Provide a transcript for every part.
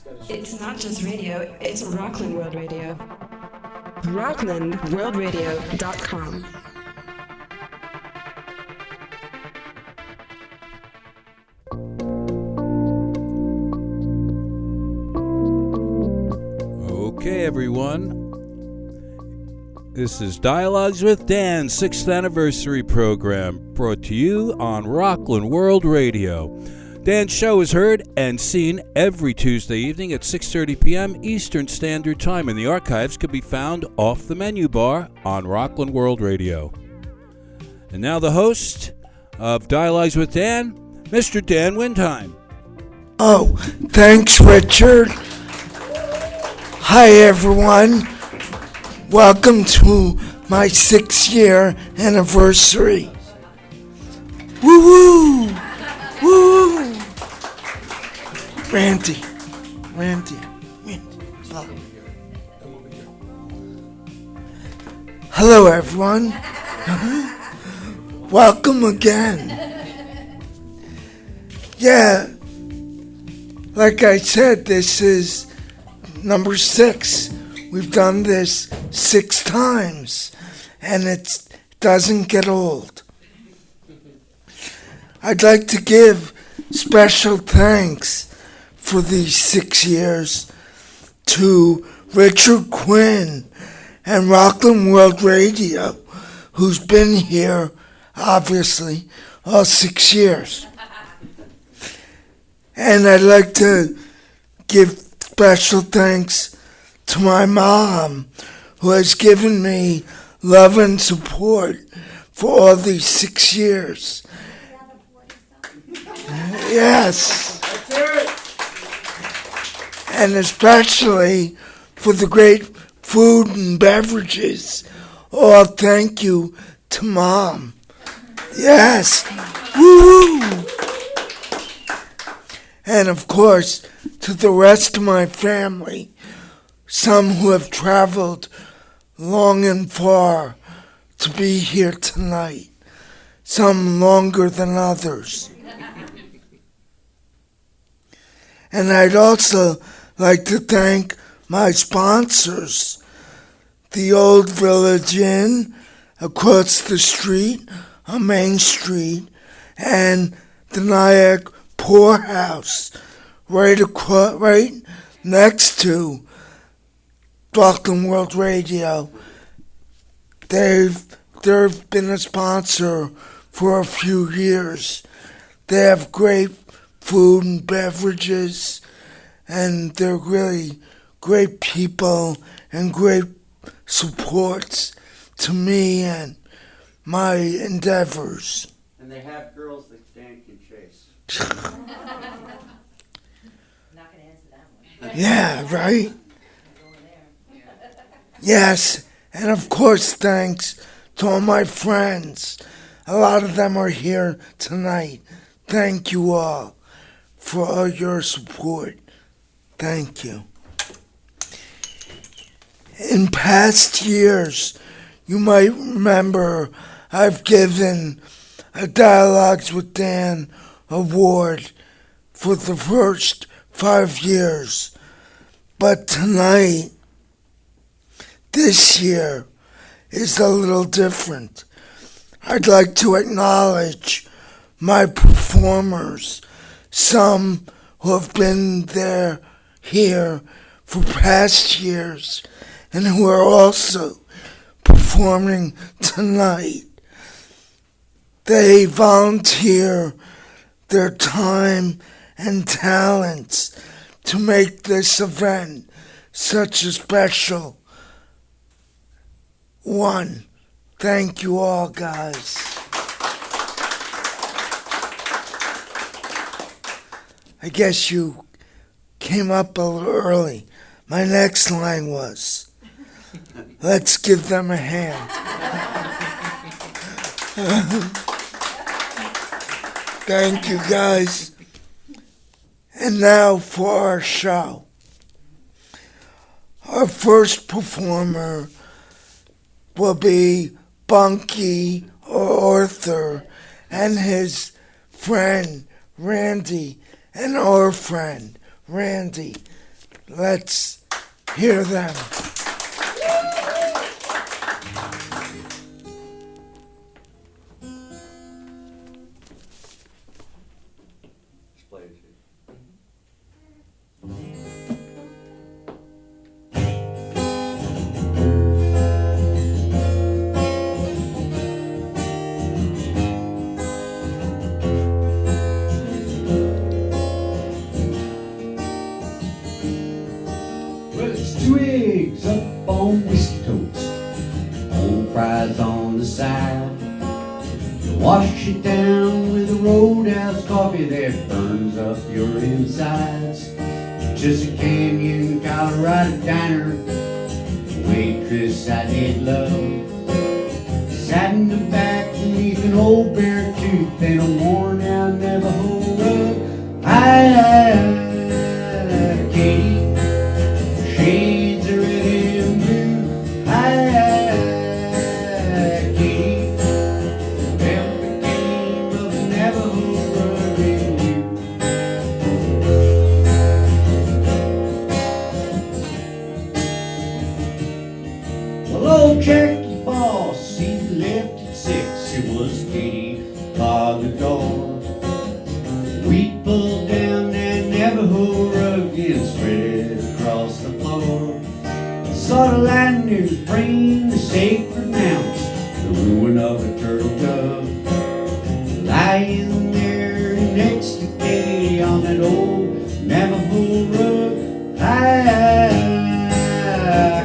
It's not just radio, it's Rockland World Radio. RocklandWorldRadio.com. Okay, everyone. This is Dialogues with Dan, 6th anniversary program, brought to you on Rockland World Radio. Dan's show is heard and seen every Tuesday evening at 6:30 p.m. Eastern Standard Time, and the archives can be found off the menu bar on Rockland World Radio. And now the host of Dialogues with Dan, Mr. Dan Windheim. Oh, thanks, Richard. Hi, everyone. Welcome to my 6-year anniversary. Woo-woo! Woo! Randy. Oh. Hello, everyone. Welcome again. Yeah, like I said, this is number 6. We've done this 6 times, and it doesn't get old. I'd like to give special thanks for these 6 years to Richard Quinn and Rockland World Radio, who's been here, obviously, all 6 years. And I'd like to give special thanks to my mom, who has given me love and support for all these 6 years. Yes. And especially for the great food and beverages. Oh, thank you to Mom. Yes. Woo! And of course, to the rest of my family, some who have traveled long and far to be here tonight, some longer than others. And I'd also like to thank my sponsors, the Old Village Inn across the street on Main Street, and the Nyack Poorhouse right next to Rockland World Radio. They've been a sponsor for a few years. They have great food and beverages, and they're really great people and great supports to me and my endeavors. And they have girls that Dan can chase. Not going to answer that one. Yeah, right? Yes, and of course, thanks to all my friends. A lot of them are here tonight. Thank you all for all your support. Thank you. In past years, you might remember I've given a Dialogues with Dan award for the first 5 years. But tonight, this year, is a little different. I'd like to acknowledge my performers, some who have been here for past years and who are also performing tonight. They volunteer their time and talents to make this event such a special one. Thank you all, guys. I guess you came up a little early. My next line was, let's give them a hand. Thank you, guys. And now for our show. Our first performer will be Bunky Arthur and his friend Randy and our friend Randy. Let's hear them. Display it. Well, it's 2 eggs up on whiskey toast, home fries on the side. You wash it down with a Roadhouse coffee that burns up your insides. Just a Canyon, Colorado diner, waitress I did love. Sat in the back beneath an old bare tooth and a worn out Navajo rug. Katie, shades are red and blue. Katie, never came of Navajo rugging you. Well, old Jackie Boss, he left at 6. It was Katie locked the door. We pulled down that Navajo rug and spread it across the floor. Saw the lightning frame the sacred mounts, the ruin of a turtle dove. Lying there next to Katie on that old Navajo rug.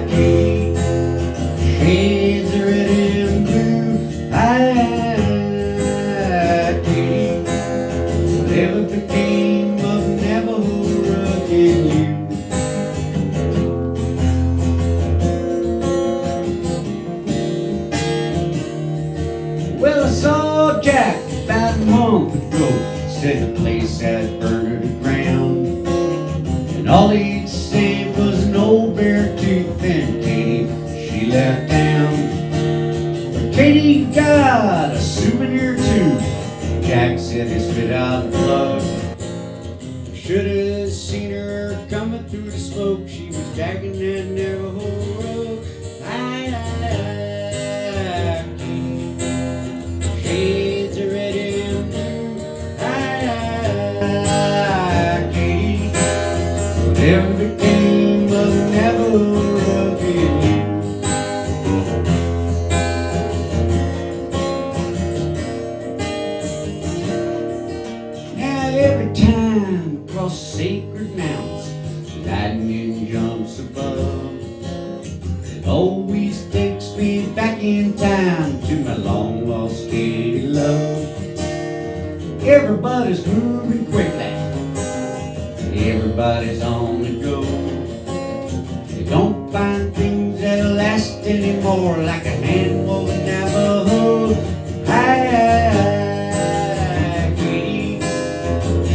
Katie, shades are red and blue. Katie, whatever became of Navajo rug in you. Well, I saw Jack about a month ago. Said the place had burned to the ground, and all he'd saved was an old bare tooth. And Katie, she left town. But Katie got a souvenir too. Jack said he spit out blood. Should have seen her coming through the smoke. She was dragging that Navajo rug. Shades are red and blue. Katie, whatever became of Navajo rug in you. Now every time across sacred mounts, lightning jumps above. It always takes me back in time to my long lost Katie love. Everybody's moving quickly, everybody's on the go. They don't find things that last anymore, like a hand-woven Navajo. Katie,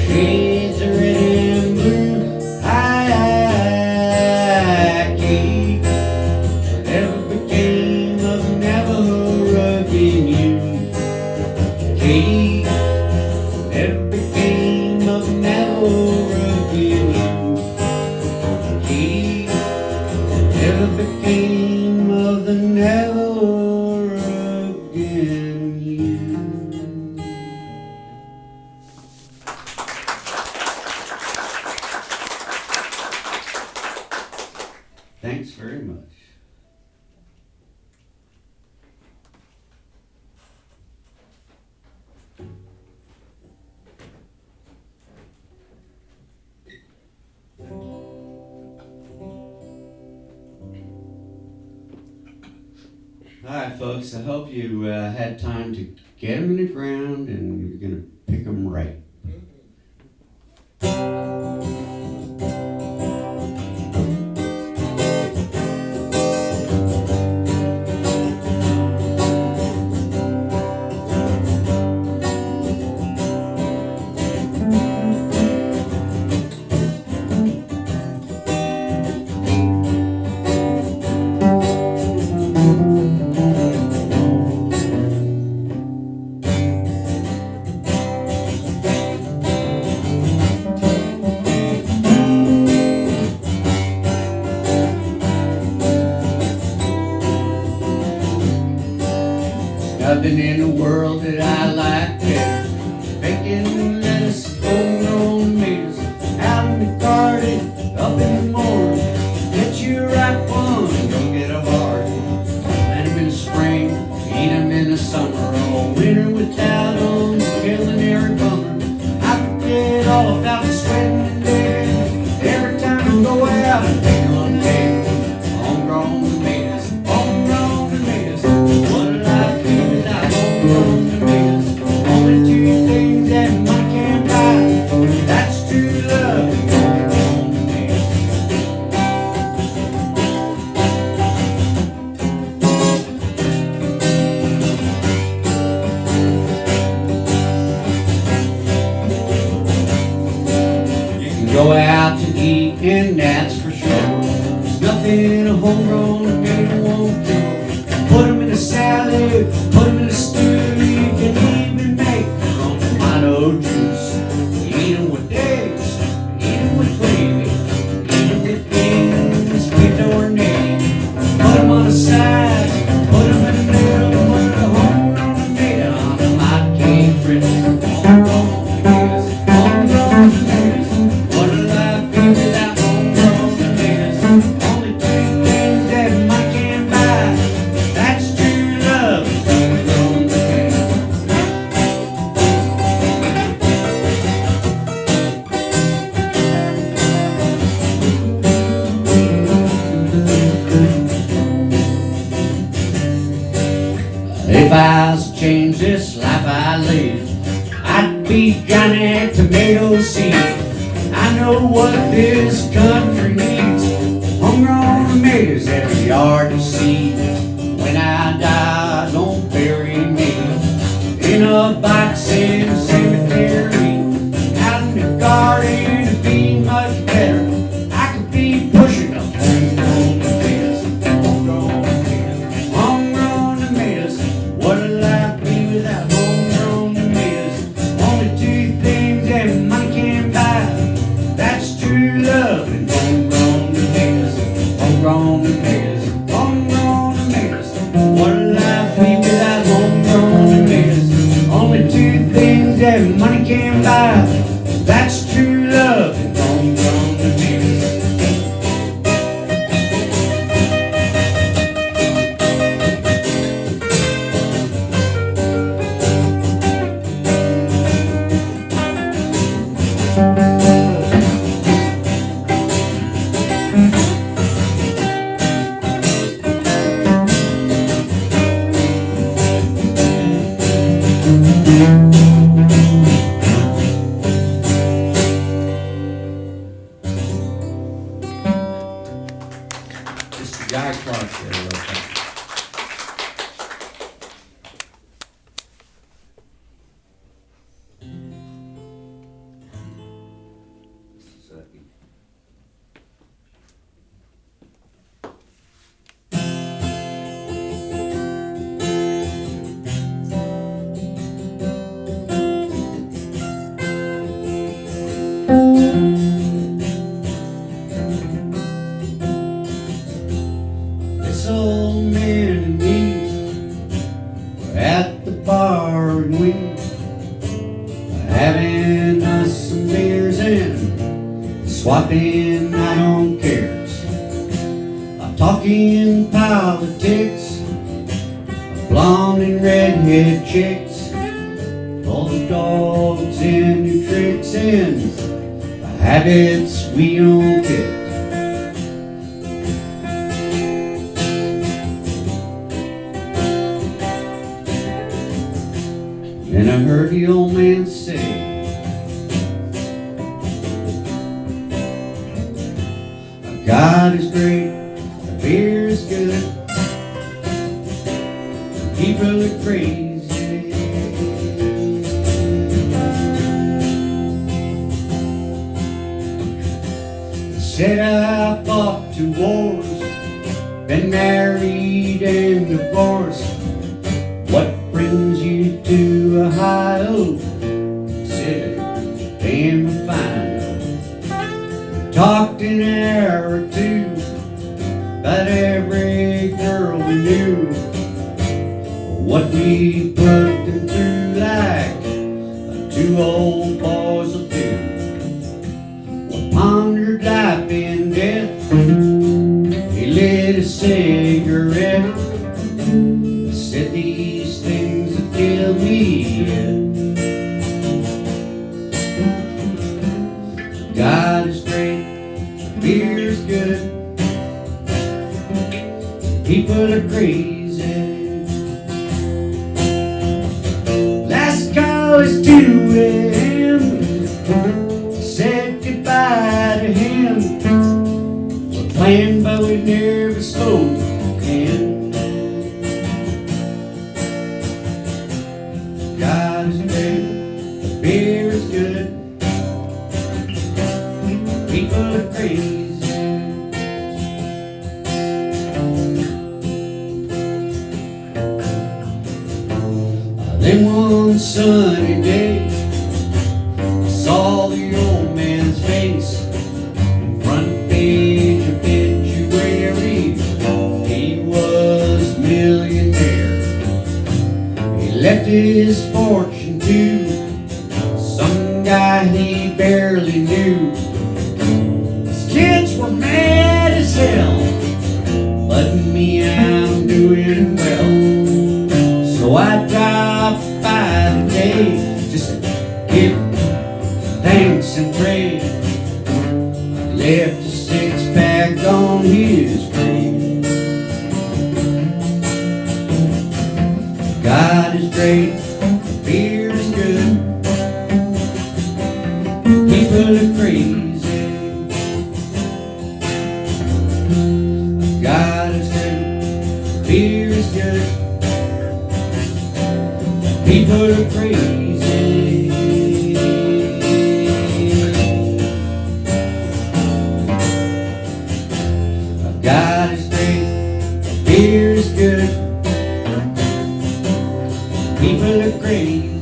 shades are red and blue. Katie, whatever became of Navajo rug in you. Katie, whatever became of Navajo rug in you. Katie, whatever became of the Navajo rug in you. Thanks very much. All right, folks, I hope you had time to get them in the ground and you're going to pick them right. Nothing in the world that I like better. Bacon, lettuce, homegrown tomatoes, out in the garden, up in the morning. Get you a ripe one, don't get a hard one. Plant 'em in the spring, eat 'em in the summer. All winter without 'em, killing every bummer. I forget all about the sweating and dead. Every time I go out and take one day. Homegrown tomatoes, homegrown tomatoes. What'll I do without homegrown tomatoes? Only two things that money can't buy. That's true love and homegrown tomatoes. You can go out to eat, and that's for sure. There's nothing a homegrown tomato won't do. Put 'em in a salad, put 'em in a stew. You can even make your own tomato juice. Eat 'em with eggs, eat 'em with gravy, eat 'em with beans, potato or navy. Put 'em on a side, put 'em in the middle, put a homegrown tomato on a hot cake griddle. Homegrown tomatoes, homegrown tomatoes. What'll I be without homegrown tomatoes? Only two things that money can't buy. That's true love and homegrown tomatoes. If I was to change this life I live, I'd be Johnny Tomato Seed. I know what this country needs. Homegrown tomatoes every yard to see. When I die, don't bury me in a box in a cemetery. Out in the garden it'd be much better. I could be pushing up homegrown tomatoes. Homegrown tomatoes, homegrown tomatoes. What'll I be without homegrown tomatoes? Only two things that money can't buy. That's true love and homegrown tomatoes. Homegrown tomatoes, homegrown tomatoes. What'll I be without homegrown tomatoes? Only two things that money can't buy. That's true love and homegrown tomatoes. Mr. Guy Clark there, real quick. This old man and me were at the bar and we were having us some beers and swapping I don't cares. Talking politics, blonde and redhead chicks, all the dogs and new tricks and habits we don't fit. Then I heard the old man say, God is great, the beer is good, people are crazy. He said I fought 2 wars, been married and divorced. What brings you to Ohio? Said, damn fine. Talked an hour or 2 about every girl we knew, what we put people are crazy. Last call is to him. Said goodbye to him. We're playing, but we never spoke again. God is great, the beer is good. People are crazy. Then one sunny day, I saw the old man's face. Front page obituary, he was a millionaire. He left his fortune to some guy he barely knew. His kids were mad as hell, but me, I'm doing well. So I dropped by today just to give thanks and pray. I left a 6-pack on his grave. God is great, beer is good. People are crazy. God is good, beer is good. People are crazy. God is great, beer is good. People are crazy.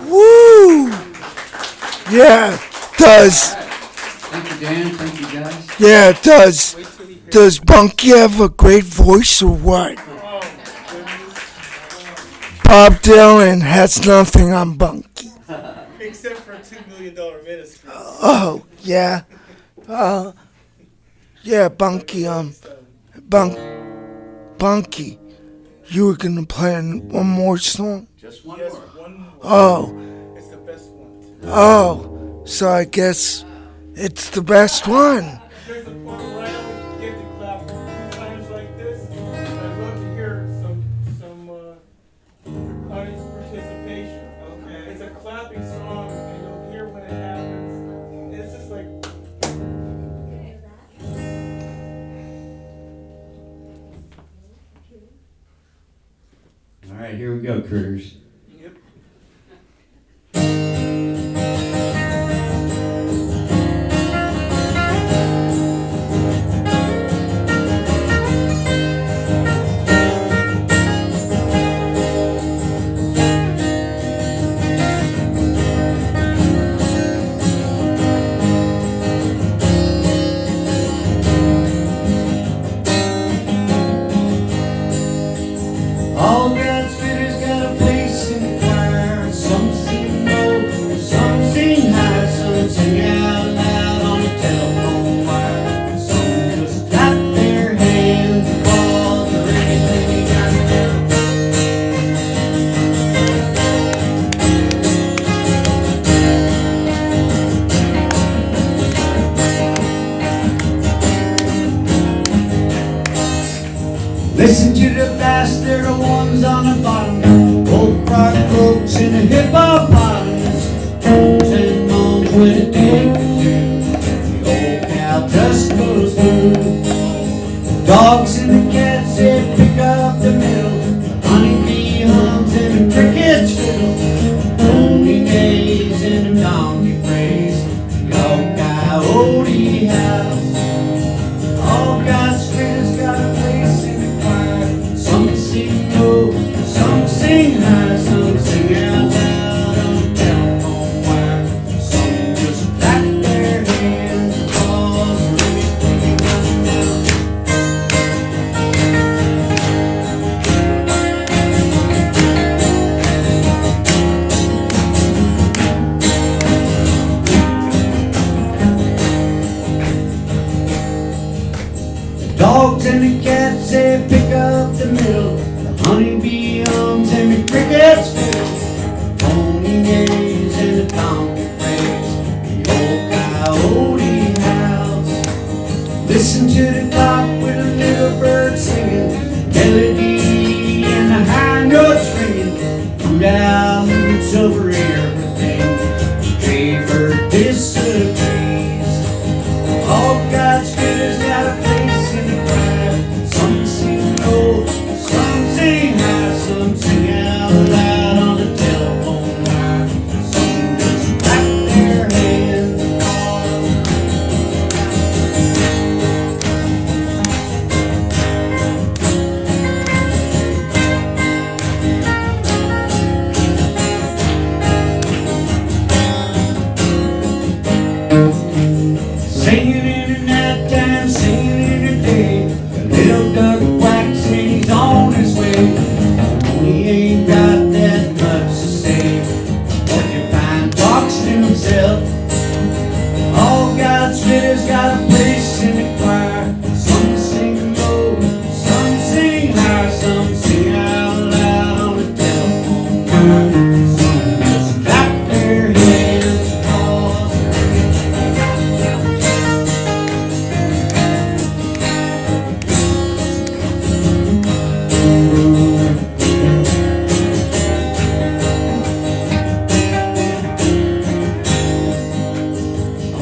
Woo! Yeah, it does. Thank you, Dan. Thank you, guys. Yeah, it does. Does Bunky have a great voice or what? Bob Dylan has nothing on Bunky. Except for a $2 million ministry. Oh, yeah. Yeah, Bunky, Bunky, you were gonna play one more song? Just one Yes, more. one more. Oh, It's the best one. oh, so I guess it's the best one. There's a point where I would get to clap 2 times like this. And I'd love to hear some audience participation. Okay. It's a clapping song, and you'll hear when it happens. It's just like. All right, here we go, critters. Yep. All God's critters got a place in the choir. Some sing low, some sing high, some sing out loud on the telephone wire. Some just clap their hands and ball the anything they got to listen to the bass, they're the ones on the bottom. Old rock folks in the hippopotamus. Moans and moans when it didn't do. The old cow just goes through. The dogs and the cats, they pick up the middle. The honeybee hums and the crickets fiddle. Pony days and the donkey prays. The old coyote howls. All God's critters got a place in the choir. Some sing low, some sing high, some sing out loud on dogs and the cats, they pick up the middle. The honeybee hums and the crickets fill. Pony neighs and the donkey prays. The old coyote howls. Listen to the clock with a little bird singing. Melody and the high notes ringing. Hoot owl hoots over everything. The jaybird disagrees. All God's critters got a place in the choir. Some sing low, some sing high, some sing out loud on the telephone wire. Some just clap their hands and singing in the night time, singing in the day. The little duck quacks and he's on his way. He ain't got that much to say. Porcupine talks to himself. All God's critters got a place in the choir. Some sing low, some sing high, some sing out loud on the telephone wire. Some just clap their hands and pause.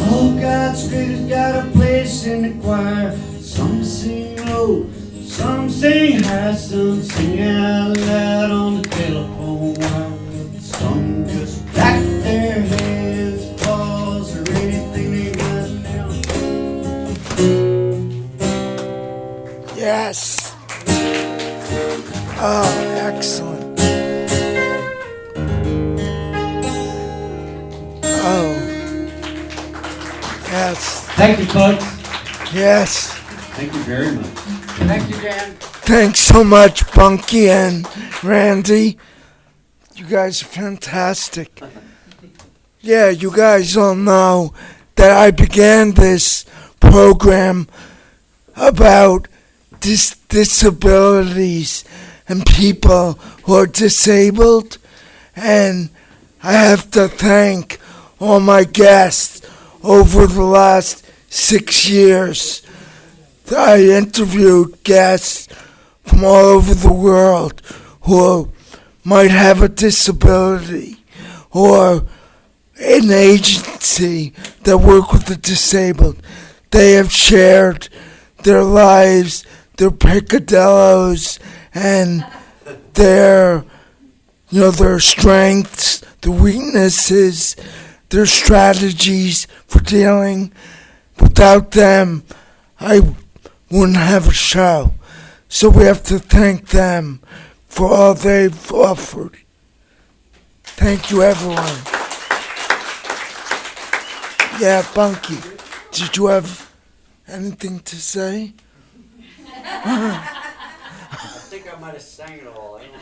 All God's critters got a place in the choir. Some sing low, some sing high, some sing out loud on the telephone wire. Some just clap their hands, pause, or anything they got now. Yes. Oh, excellent. Oh. Yes. Thank you, folks. Yes. Thank you very much. Thank you, Dan. Thanks so much, Bunky and Randy. You guys are fantastic. Yeah, you guys all know that I began this program about disabilities and people who are disabled. And I have to thank all my guests over the last 6 years. I interviewed guests from all over the world who might have a disability or an agency that work with the disabled. They have shared their lives, their peccadillos, and their strengths, their weaknesses, their strategies for dealing. Without them, I wouldn't have a show. So we have to thank them for all they've offered. Thank you, everyone. Yeah, Bunky, did you have anything to say? I think I might have sang it all. I don't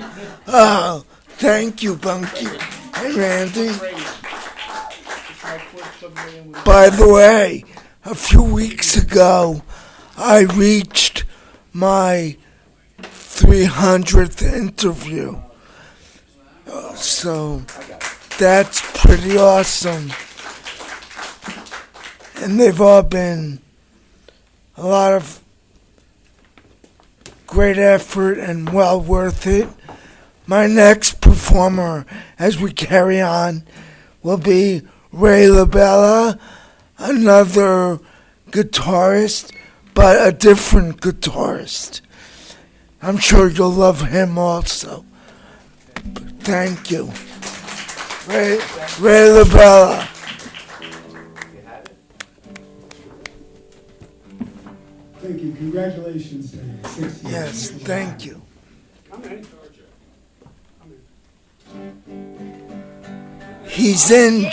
have Oh, thank you, Bunky. Hey, Randy. By the way, a few weeks ago, I reached my 300th interview. So that's pretty awesome. And they've all been a lot of great effort and well worth it. My next performer, as we carry on, will be Ray LaBella, another guitarist, but a different guitarist. I'm sure you'll love him also. Thank you. Ray LaBella. Thank you. Congratulations, Dan. 6 years. Yes, thank you. He's in,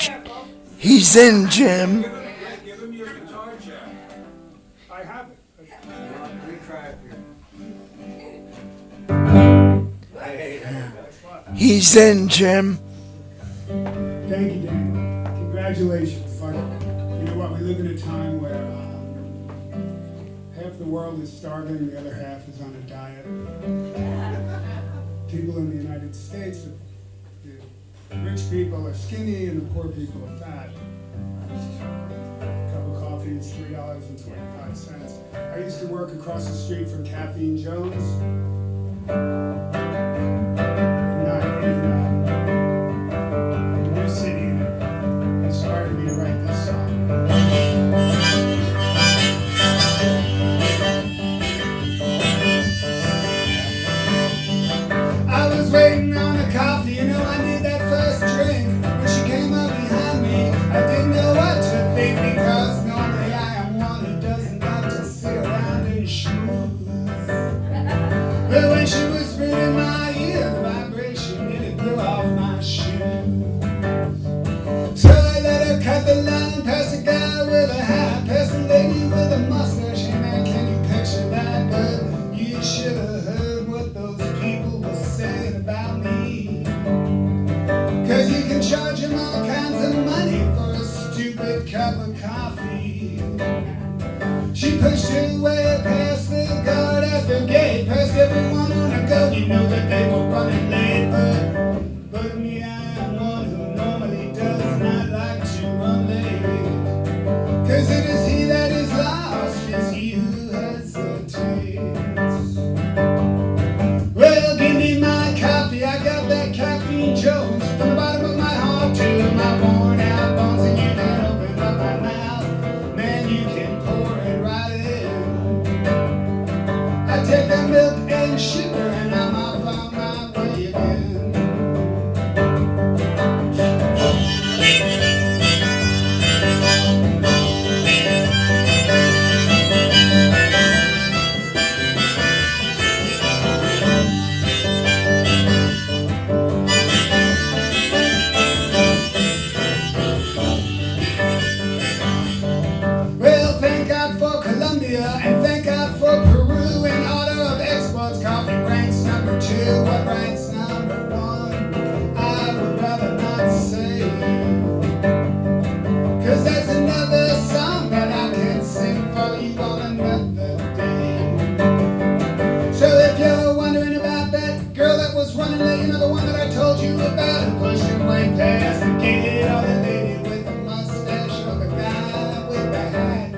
Jim. Give him your guitar, Jack. I have it. Let me try it here. He's in, Jim. Thank you, Dan. Congratulations. You know what? We live in a time where half half the world is starving, the other half is on a diet. People in the United States, the rich people are skinny and the poor people are fat. A cup of coffee is $3.25. I used to work across the street from Caffeine Jones. In New City, that inspired me to write this song. I was waiting on a coffee, you know I need that first drink. When she came up behind me, I didn't know what to think, because normally I am one who doesn't like to sit around in shoes. But when she whispered in my ear, the vibration nearly blew off my shoe. So I let her cut the line past a guy with a hat, past a lady with a mustache. Hey man, can you picture that? But you should have heard what those people were saying about me. Cause you can charge them all kinds of money for a stupid cup of coffee. She pushed her way past the guard at the gate, past everyone on the go. You know that they were running late, but me, I am one who normally does not like to run late. Cause it is he that is lost, it's he who hesitates. Well, give me my coffee, I got that Caffeine Jones. From the bottom of my heart to my worn out bones, and you can open up my mouth, man, you can pour it right in. I take that milk and sugar and I'm off on my way again. Well, thank God for Colombia and thank God for Peru. In order of exports, coffee ranks number 2. What ranks number 1? I would rather not say. Cause that's another song that I can sing for you on another day. So if you're wondering about that girl that was running late, you know the one that I told you about, and pushing way past the gate, or the lady with the mustache, or the guy with the hat.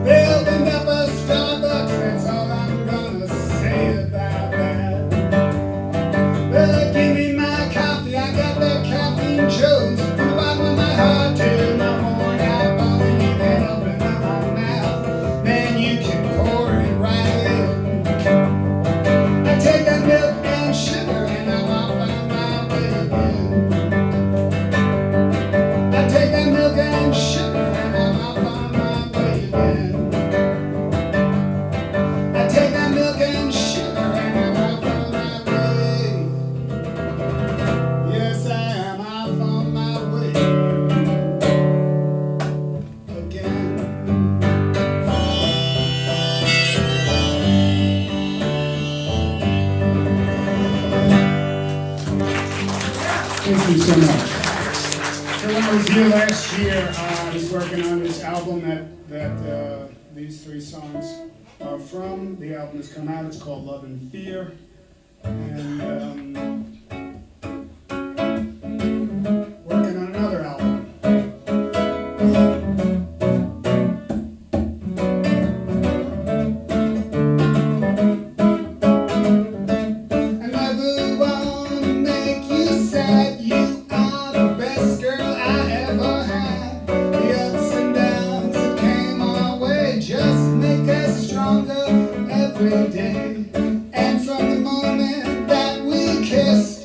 They opened up a Starbucks, that's all I'm gonna say about that. Well, give me my coffee, I got that Caffeine Jones. From the bottom of my heart to my worn out bones, and you can open up my mouth, man, you can pour it right in. I take that milk and sugar and I'm off on my way again. I take that milk and sugar and I'm off on my way again. I take that milk and sugar and I'm off on my way. Yes, I am off on my way again. Thank you so much. So when I was here last year, I was working on this album that these 3 songs are from. The album has come out. It's called Love and Fear. And working on another album. I never wanna make you sad. You are the best girl I ever had. The ups and downs that came our way just make us stronger every day. And from the moment that we kissed,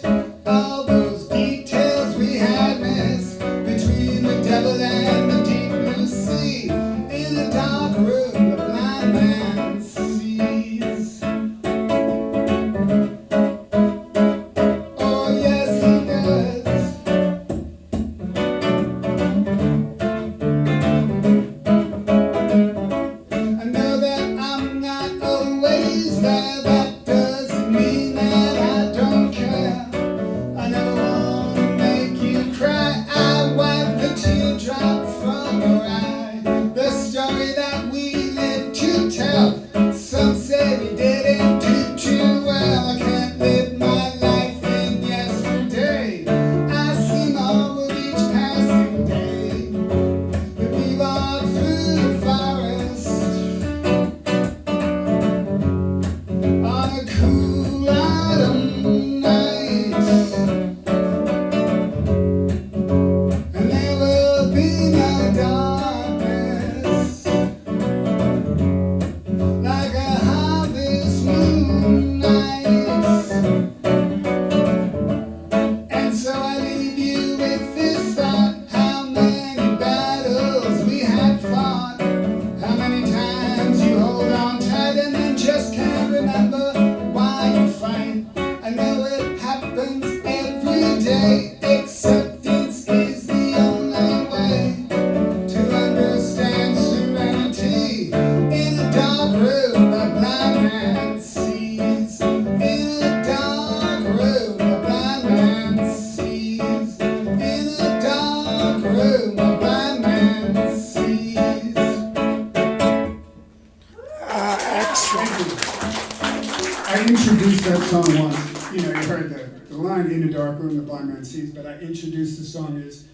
Blind Man Sees, but I introduced the song as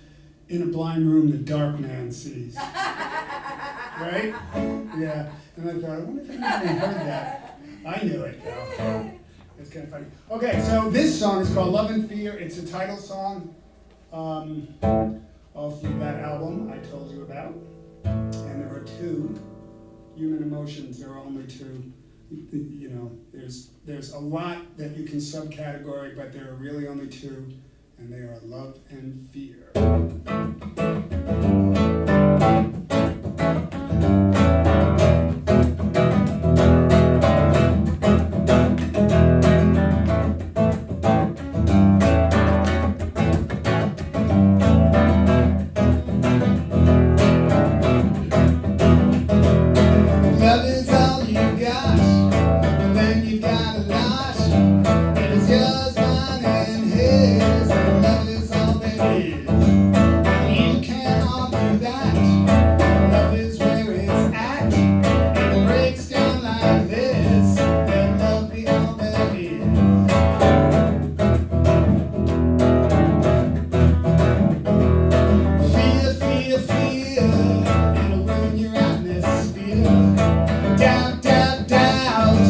In a Blind Room, the Dark Man Sees. Right? Yeah. And I thought, I wonder if anybody heard that. I knew it, though. It's kind of funny. Okay, so this song is called Love and Fear. It's a title song of that album I told you about. And there are two. Human Emotions, there are only two. You know, there's a lot that you can subcategory, but there are really only two, and they are Love and Fear. Love is all you got, and then you got a lot. It is yours, mine, and his, and love is all there is. You can't argue that. Love is where it's at. It breaks down like this. Let love be all there is. Fear, fear, fear. It'll ruin your atmosphere. Doubt, doubt, doubt,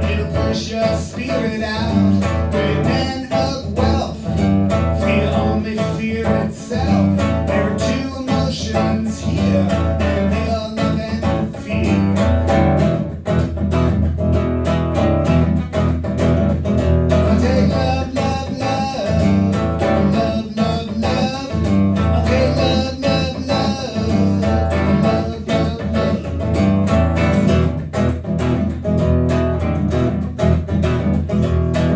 it'll push your spirit out. Great men of wealth, fear only fear itself. There are two emotions here, and they are love and fear. I'll take love, love, love, love, love, love. I'll take love, love, love, love, love, love.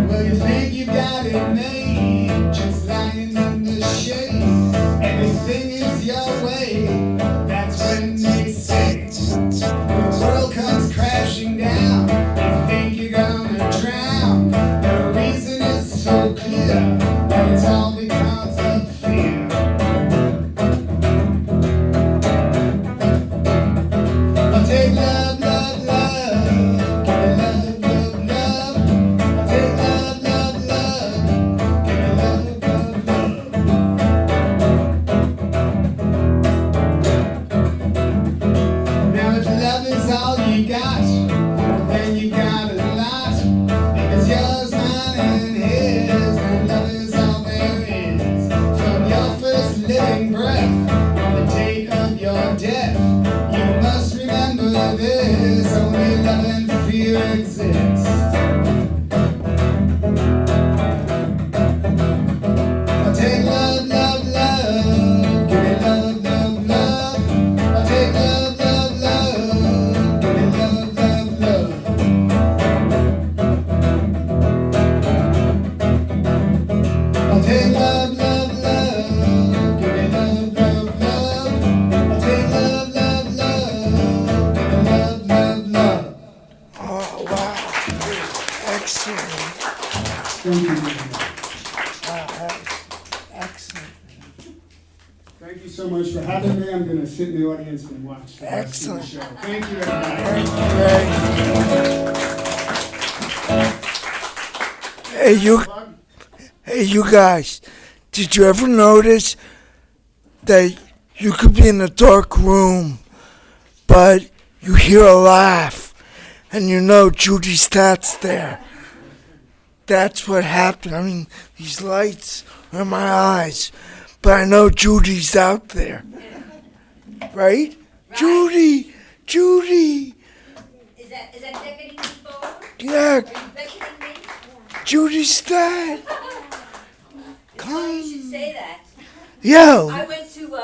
Well, you think you got it made, just lying in the shade. Everything is your way, that's when they say the world comes crashing down. You think you're gonna drown. The reason is so clear that it's all because of fear. I'll take love, love, love. Give me love, love, love. I'll take love, love, love. Give me love, love, love. Now if love is all you got, then you got a lot. If it's yours, mine, and his, then love is all there is. From your first living breath, on the date of your death, you must remember this, only love and fear exists. I'll take love, love, love, give me love, love, love. I'll take love, love, love, give me love, love, love. I'll take love, love, love, give me love, love, love. I'll take love, love, love, give me love, love, love. Oh, wow. Excellent. Thank you very much. Excellent. Thank you so much for having me. I'm going to sit in the audience and watch the rest of the Excellent. show. Thank you, everybody. Hey, you guys, did you ever notice that you could be in a dark room, but you hear a laugh, and you know Judy Stat's there? That's what happened. I mean, these lights are in my eyes, but I know Judy's out there. Right? Judy! Judy! Is that beckoning me forward? Yeah, Are you beckoning me? Judy Stat! It's funny you should say that. Yo! I went to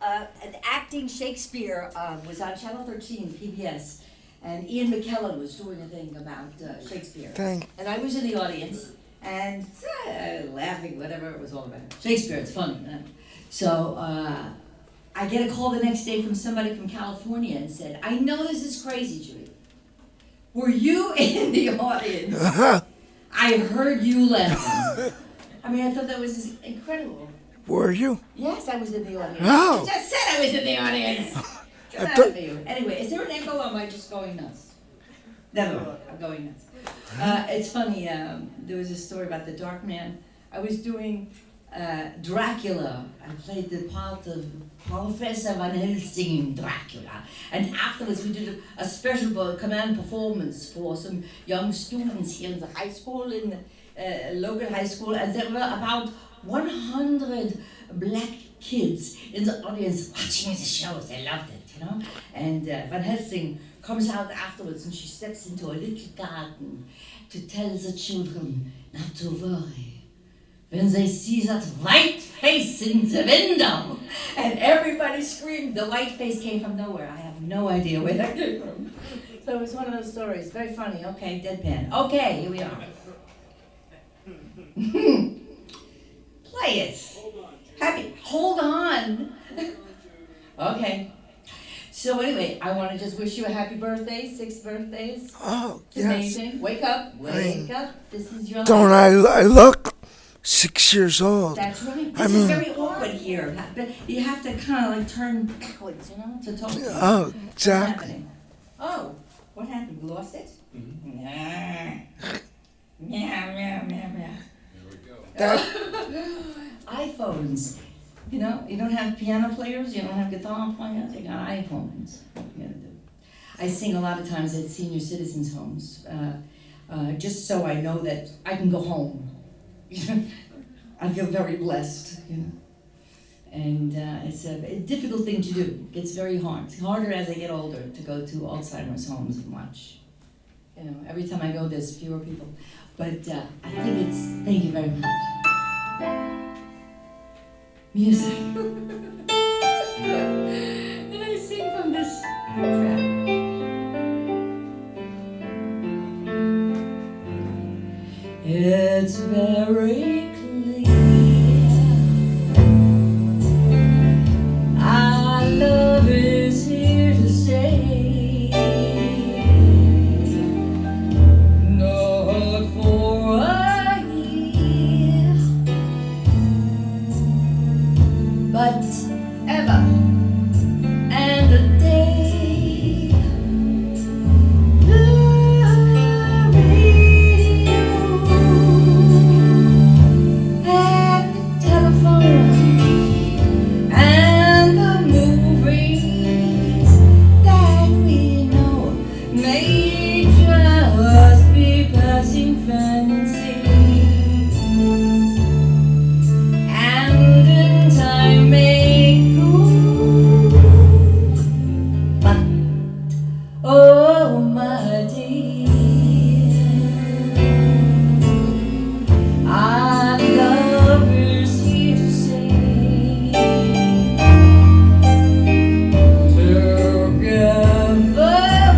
an acting Shakespeare, was on Channel 13, PBS, and Ian McKellen was doing a thing about Shakespeare. And I was in the audience, and laughing, whatever it was all about. Shakespeare, it's funny. So I get a call the next day from somebody from California and said, I know this is crazy, Judy. Were you in the audience? I heard you laughing. I mean, I thought that was just incredible. Were you? Yes, I was in the audience. Oh. I just said I was in the audience. Get out of you. Anyway, is there an echo or am I just going nuts? Never. I'm going nuts. It's funny. There was a story about the Dark Man. I was doing Dracula. I played the part of Professor Van Helsing in Dracula. And afterwards we did a special command performance for some young students here in the high school, in the local high school, and there were about 100 black kids in the audience watching the shows. They loved it, you know. And Van Helsing comes out afterwards and she steps into a little garden to tell the children not to worry when they see that white face in the window. And everybody screamed. The white face came from nowhere. I have no idea where that came from. So it was one of those stories. Very funny. Okay, deadpan. Okay, here we are. Play it. Hold on. Okay. So anyway, I want to just wish you a happy birthday, 6 birthdays. Oh, it's amazing. Wake up. Wake up. This is your Don't life. I look 6 years old. That's right. This is very awkward here. But you have to kind of like turn backwards, you know, to talk to you. Oh, exactly. Oh, what happened? You lost it? Mm-hmm. Meow. There we go. iPhones. You know, you don't have piano players, you don't have guitar players, you got iPhones. What are you gonna do? I sing a lot of times at senior citizens' homes, just so I know that I can go home. I feel very blessed, you know. And it's a difficult thing to do. It gets very hard. It's harder as I get older to go to Alzheimer's homes and watch. You know, every time I go, there's fewer people. But I think it's, thank you very much. Music. And I sing from this track. It's very clear our love is here to stay, not for a year, but ever and a day. The radio and the telephone and the movies that we know may just be passing fancies, and in time may prove. But oh my dear, our love is here to stay. Together we're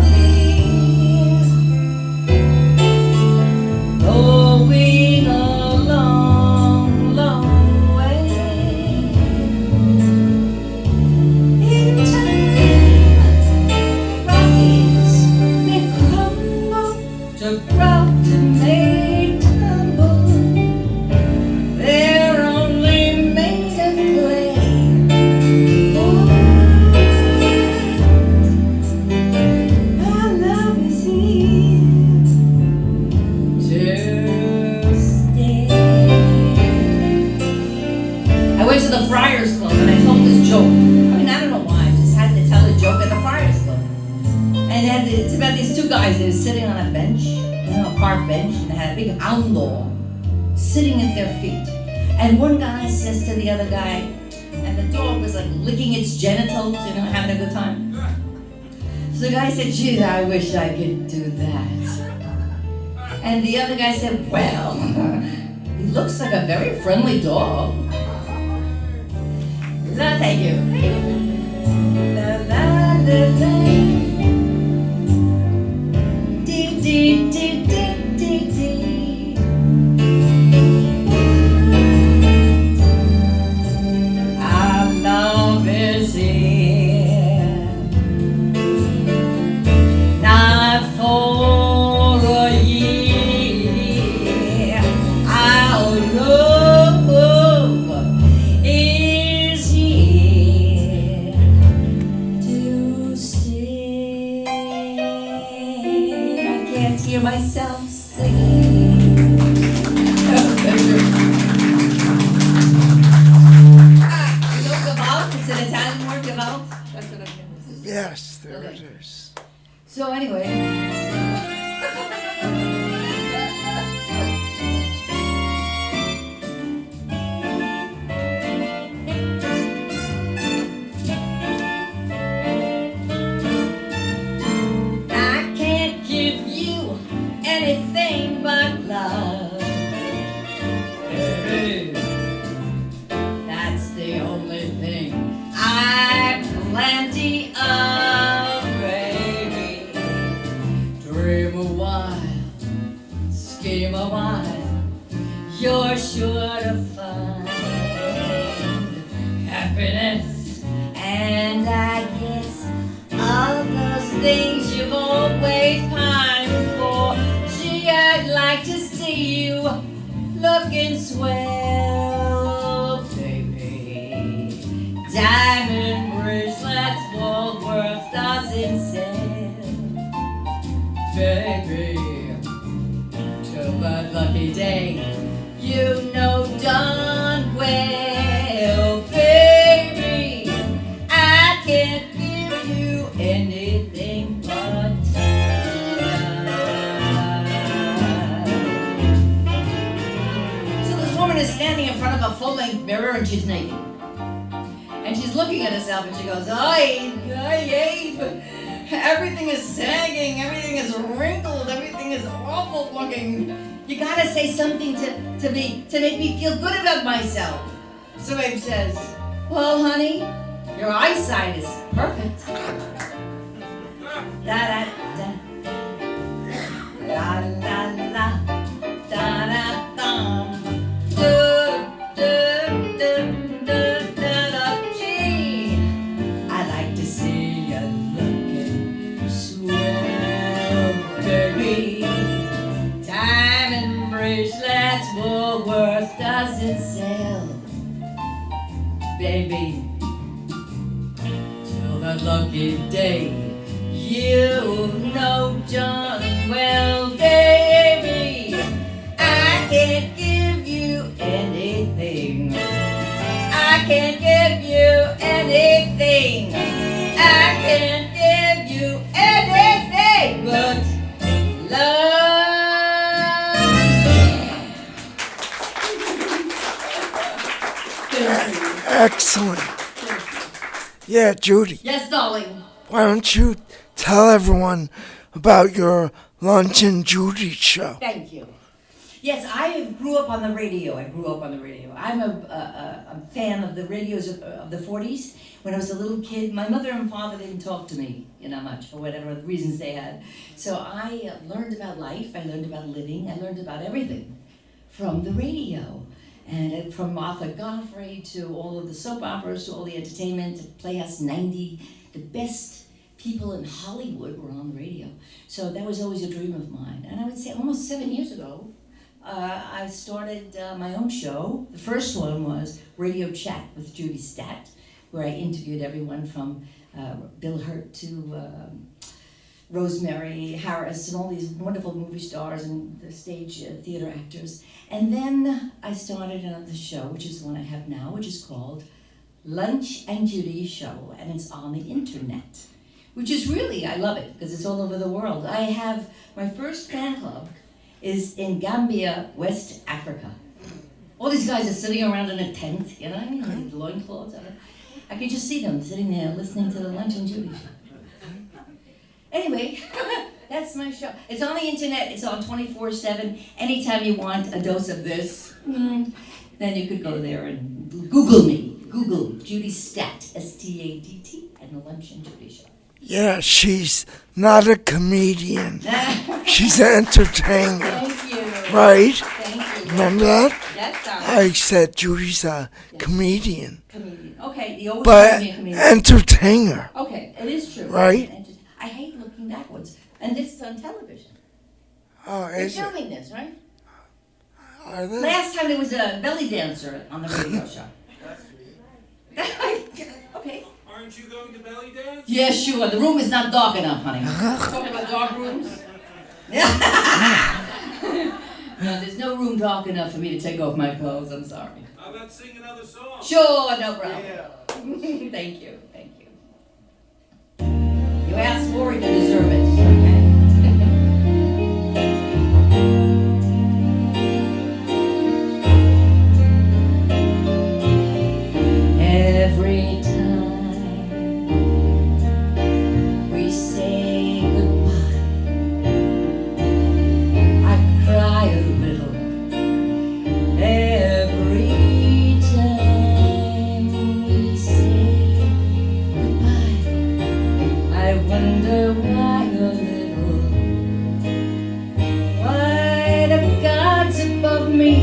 going a long, long way. In time, rockets may crumble to grout and may tumble. They're only made of clay. Our love is here to stay. I went to the Friars Club and I told this joke. I mean, I don't know why. I just had to tell a joke at the Friars Club. And it's about these two guys that were sitting on a bench, you know, a park bench, and they had a big hound dog sitting at their feet. And one guy says to the other guy, and the dog was like licking its genitals, you know, having a good time. So the guy said, "Gee, I wish I could do that." And the other guy said, "Well, he looks like a very friendly dog." No, thank you. La, la, la, la. Dee, dee, dee, dee, dee, dee. Our love is here, not for a year. Our love is here There Okay. it is. So anyway. I can't give you anything but love, baby. That's the only thing I've plenty of, baby. Dream a while, scheme a while, you're sure to find happiness. And I guess all those things you've always pined for. Gee, I'd like to see you looking swell, baby. Diamond bracelets, Woolworths doesn't sell, baby. Till that lucky day, you know darn well, baby, I can't give you anything but time. So this woman is standing in front of a full-length mirror and she's naked. And she's looking at herself and she goes, "Ay, Abe, everything is sagging, everything is wrinkled, everything is awful looking. You gotta say something to make me feel good about myself." So Abe says, "Well, honey, your eyesight is perfect. Da da da, la la la, da da dum, do do do do da da. Gee, I like to see you looking swell, baby. Diamond bracelets, Woolworths doesn't sell, baby. Till that lucky day, you know darn well, baby, I can't give you anything. I can't give you anything. I can't give you anything but love. Excellent. Yeah, Judy, Yes, darling. why don't you tell everyone about your Luncheon Judy show? Thank you. Yes, I grew up on the radio. I'm a fan of the radios of the 40s. When I was a little kid, my mother and father didn't talk to me, much for whatever reasons they had. So I learned about life. I learned about living. I learned about everything from the radio. And from Martha Godfrey to all of the soap operas to all the entertainment, to Playhouse 90, the best people in Hollywood were on the radio. So that was always a dream of mine. And I would say almost 7 years ago, I started my own show. The first one was Radio Chat with Judy Stat, where I interviewed everyone from Bill Hurt to Rosemary Harris and all these wonderful movie stars and the stage theater actors. And then I started another show, which is the one I have now, which is called Lunch and Judy Show, and it's on the internet, which is really, I love it, because it's all over the world. I have, my first fan club is in Gambia, West Africa. All these guys are sitting around in a tent, with loincloths on it. I could just see them sitting there listening to the Lunch and Judy Show. Anyway, that's my show. It's on the internet. It's on 24/7. Anytime you want a dose of this, then you could go there and Google me. Google Judy Stat, S-T-A-D-T, and the Lunch and Judy Show. Yeah, she's not a comedian. She's an entertainer. Thank you. Right? Thank you. Remember that? Yes, darling. I said Judy's a comedian. Comedian. Okay, you always But call me a comedian. entertainer. Okay, it is true. Right? I hate looking backwards. And this is on television. Oh, They're is it? filming this, right? Are they? Last time there was a belly dancer on the radio show. Okay. Aren't you going to belly dance? Yeah, sure. The room is not dark enough, honey. Talking about dark rooms? No, there's no room dark enough for me to take off my clothes. I'm sorry. How about sing another song? Sure, no problem. Thank you. You asked for it, you deserve it. Okay? Every time we say goodbye, I cry a little. Every time we say goodbye, I wonder why a little. Why the gods above me,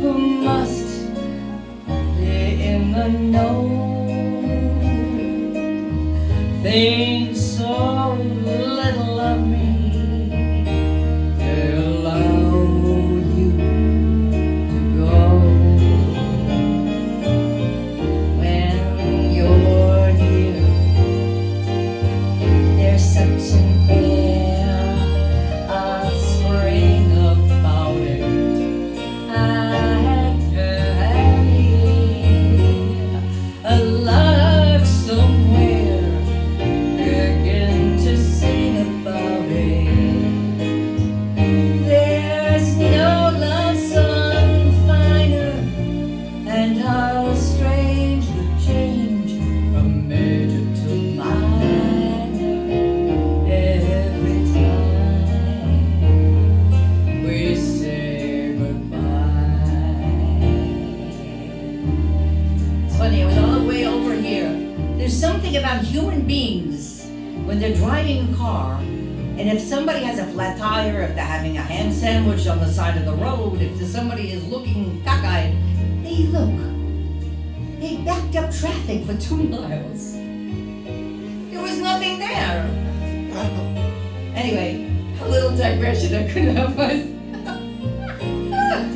who must in the know, think so little of me, they allow you to go. When you're here, there's such an air of spring about it. I a lark somewhere begin to sing about it. There's no love song finer, and how strange the change from major to minor every time we say goodbye. It's funny, I was all the way over here. There's something about human beings when they're driving a car, and if somebody has a flat tire, if they're having a ham sandwich on the side of the road, if somebody is looking cockeyed, they look. They backed up traffic for 2 miles. There was nothing there. Anyway, a little digression I couldn't help us.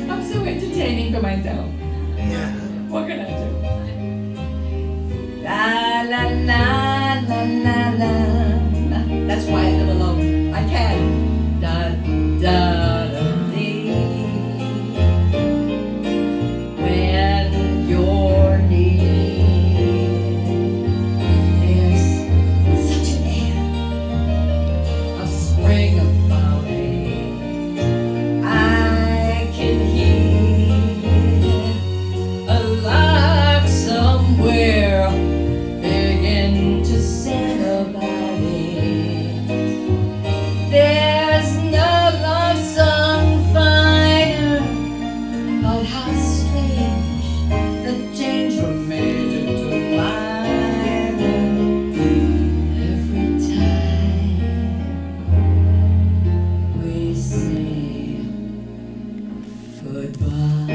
I'm so entertaining for myself. What can I do? La la la la la la. That's why I live alone. I can. Da da da dee. When you're near, there's such an air, a spring about it. I can hear a lark somewhere begin to sing about it. There's no love song finer, but how strange the change from major to minor every time we say goodbye.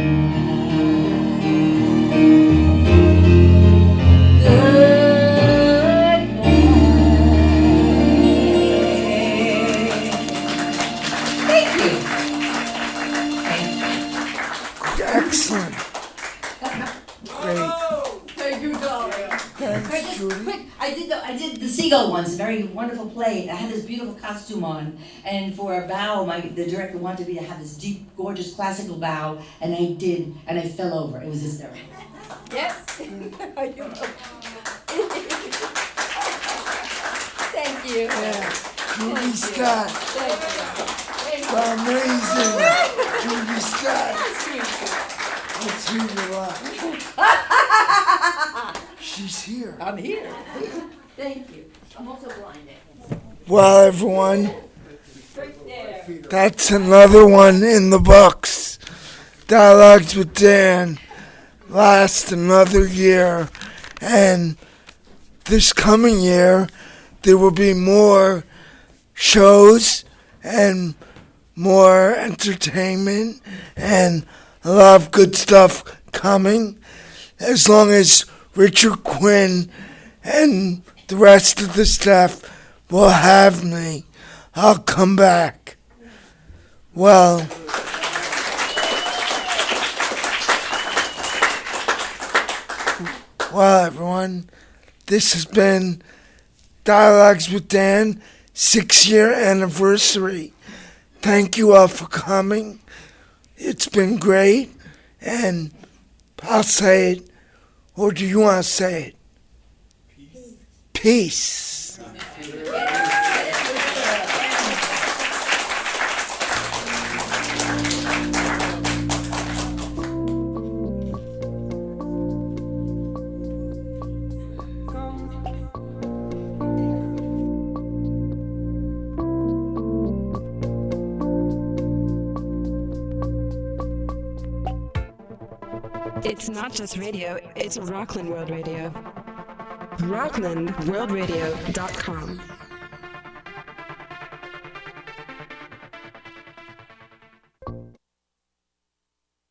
Thank you. Excellent. Great. Thank you, darling. Thanks, Quick, Judy. quick, I did the seagull once, a very wonderful play. I had this beautiful costume on, and for a bow, the director wanted me to have this deep, gorgeous classical bow, and I did, and I fell over. It was hysterical. Yes. Thank you. Judy Scott. Amazing. Judy Scott. Let's hear you live. She's here. I'm here. Thank you. I'm also blind. Well, everyone, Right there. that's another one in the books. Dialogues with Dan last another year, and this coming year there will be more shows and more entertainment and a lot of good stuff coming, as long as Richard Quinn and the rest of the staff will have me. I'll come back. Well, everyone, this has been Dialogues with Dan, 6-year anniversary. Thank you all for coming. It's been great, and I'll say it, or do you want to say it? Peace. It's not just radio, it's Rockland World Radio. RocklandWorldRadio.com